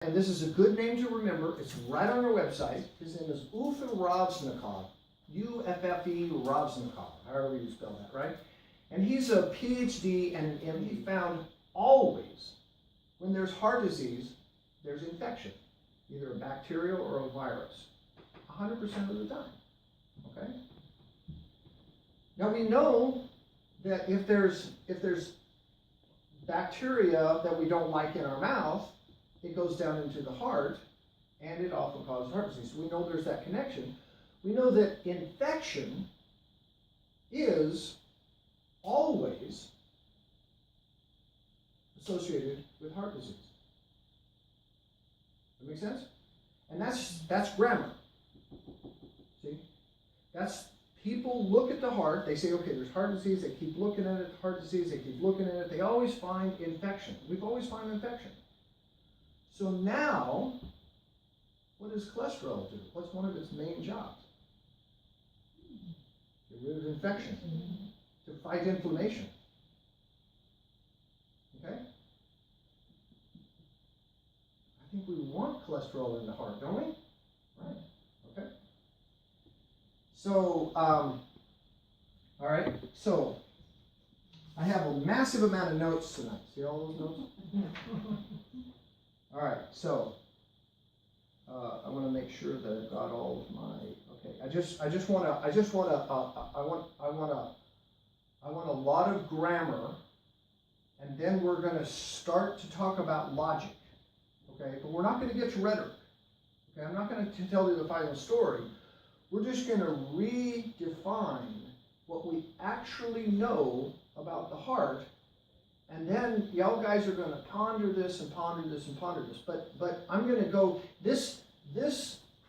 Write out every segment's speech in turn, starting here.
and this is a good name to remember. It's right on our website. His name is Uffe Ravsnikov, U-F-F-E Ravsnikov, however you spell that, right? And he's a PhD and an MD. Found always, when there's heart disease, there's infection, either a bacterial or a virus, 100% of the time, okay? Now we know that if there's bacteria that we don't like in our mouth, it goes down into the heart, and it often causes heart disease. So we know there's that connection. We know that infection is always associated with heart disease. That make sense? And that's grammar. See? That's people look at the heart, they say, okay, there's heart disease, they keep looking at it, heart disease, they keep looking at it, they always find infection. We've always found infection. So now, what does cholesterol do? What's one of its main jobs? Get rid of infection, to fight inflammation. Okay? I think we want cholesterol in the heart, don't we? Right. Okay. So, all right. So, I have a massive amount of notes tonight. See all those notes? All right. So, I want to make sure that I've got all of my. Okay. I want a lot of grammar, and then we're going to start to talk about logic. Okay, but we're not going to get to rhetoric. Okay, I'm not going to tell you the final story. We're just going to redefine what we actually know about the heart, and then y'all guys are going to ponder this and ponder this and ponder this. But I'm going to go this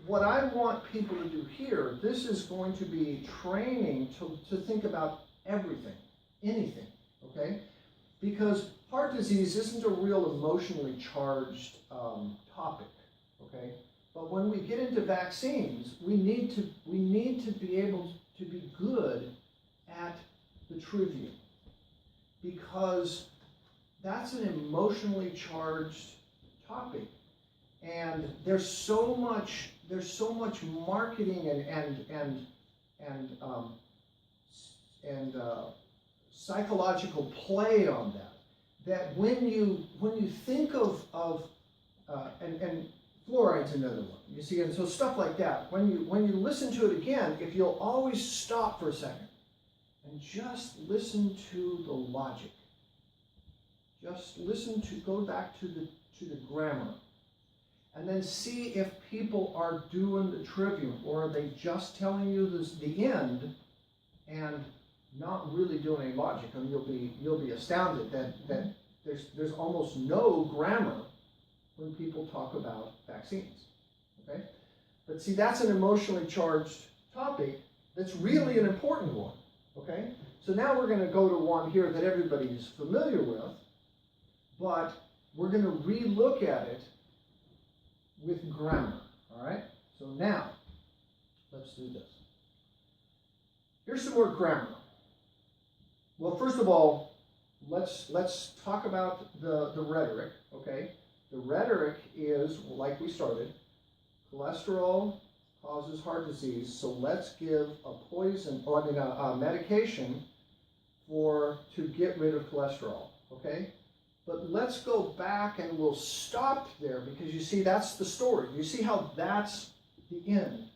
what I want people to do here. This is going to be training to think about everything, anything. Okay, because heart disease isn't a real emotionally charged topic, okay? But when we get into vaccines, we need to be able to be good at the trivium, because that's an emotionally charged topic, and there's so much marketing and psychological play on that when you think of and fluoride's another one, you see, and so stuff like that, when you listen to it again, if you'll always stop for a second and just listen to the logic, just listen to, go back to the grammar, and then see if people are doing the trivium, or are they just telling you the end and not really doing any logic. And you'll be astounded that there's almost no grammar when people talk about vaccines. Okay? But see, that's an emotionally charged topic that's really an important one. Okay? So now we're going to go to one here that everybody is familiar with, but we're going to re-look at it with grammar. All right? So now, let's do this. Here's some more grammar. Well, first of all, let's talk about the rhetoric, okay? The rhetoric is, like we started, cholesterol causes heart disease, so let's give a poison, or a medication to get rid of cholesterol, okay? But let's go back and we'll stop there, because you see, that's the story. You see how that's the end.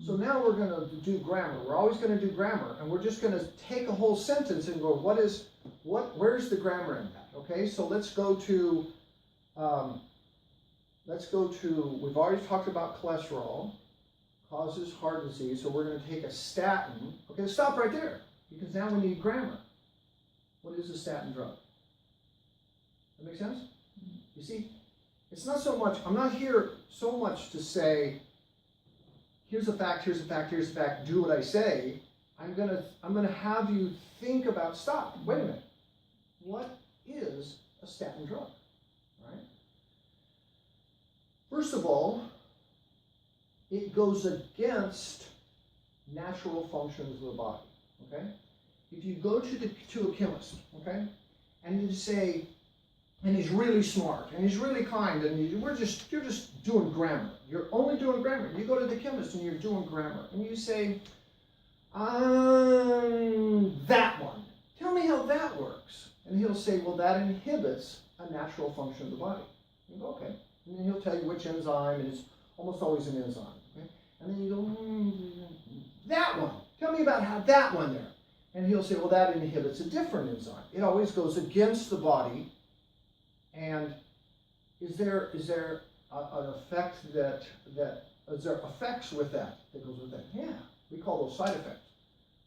So now we're going to do grammar. We're always going to do grammar, and we're just going to take a whole sentence and go, where's the grammar in that? Okay, so let's go to, we've already talked about cholesterol, causes heart disease, so we're going to take a statin. Okay, stop right there, because now we need grammar. What is a statin drug? That make sense? You see, it's not so much, I'm not here so much to say, here's a fact, here's a fact, here's a fact, do what I say. I'm gonna have you think about, stop, wait a minute. What is a statin drug? Right? First of all, it goes against natural functions of the body. Okay? If you go to a chemist, okay, and you say, and he's really smart, and he's really kind, and you're just doing grammar. You're only doing grammar. You go to the chemist and you're doing grammar, and you say, that one. Tell me how that works. And he'll say, well, that inhibits a natural function of the body. You go, okay. And then he'll tell you which enzyme, and it's almost always an enzyme. Okay? And then you go, that one. Tell me about how that one there. And he'll say, well, that inhibits a different enzyme. It always goes against the body. And is there an effect is there effects with that goes with that? Yeah, we call those side effects.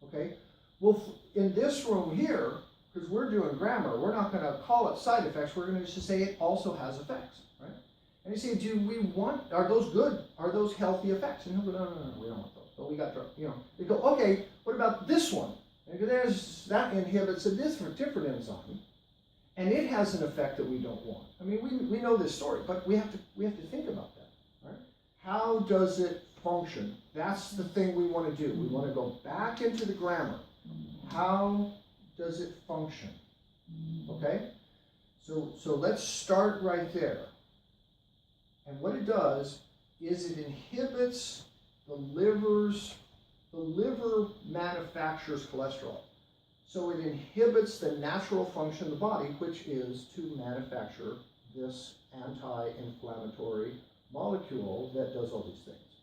Okay. Well, in this room here, because we're doing grammar, we're not going to call it side effects. We're going to just say it also has effects, right? And you say, are those good? Are those healthy effects? And he'll go, no, we don't want those. But we got, they go, okay, what about this one? And you go, that inhibits a different enzyme, and it has an effect that we don't want. I mean, we know this story, but we have to think about that, right? How does it function? That's the thing we want to do. We want to go back into the grammar. How does it function? Okay? So let's start right there. And what it does is it inhibits the liver manufactures cholesterol. So it inhibits the natural function of the body, which is to manufacture this anti-inflammatory molecule that does all these things.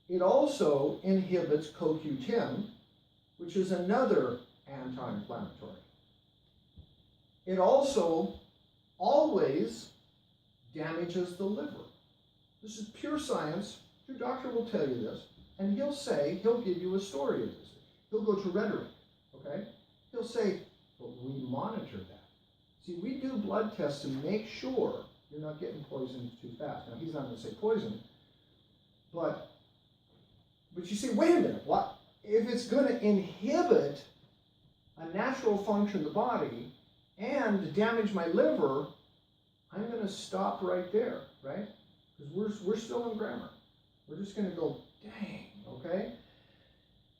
It also inhibits CoQ10, which is another anti-inflammatory. It also always damages the liver. This is pure science. Your doctor will tell you this, and he'll give you a story of this. He'll go to rhetoric, okay? He'll say, but we monitor that. See, we do blood tests to make sure you're not getting poisoned too fast. Now, he's not going to say poison, but you say, wait a minute, what? If it's going to inhibit a natural function of the body and damage my liver, I'm going to stop right there, right? Because we're still in grammar. We're just going to go, dang, okay?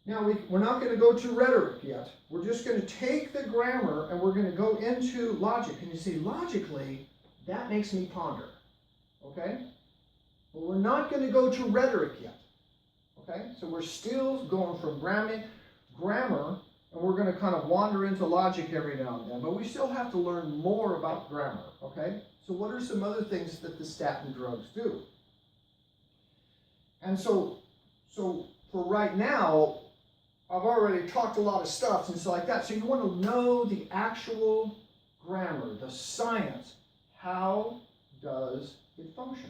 Now, we're not going to go to rhetoric yet. We're just going to take the grammar and we're going to go into logic. And you see, logically, that makes me ponder, okay? But we're not going to go to rhetoric yet, okay? So we're still going from grammar, and we're going to kind of wander into logic every now and then. But we still have to learn more about grammar, okay? So what are some other things that the statin drugs do? And so for right now, I've already talked a lot of stuff and stuff like that. So you want to know the actual grammar, the science. How does it function?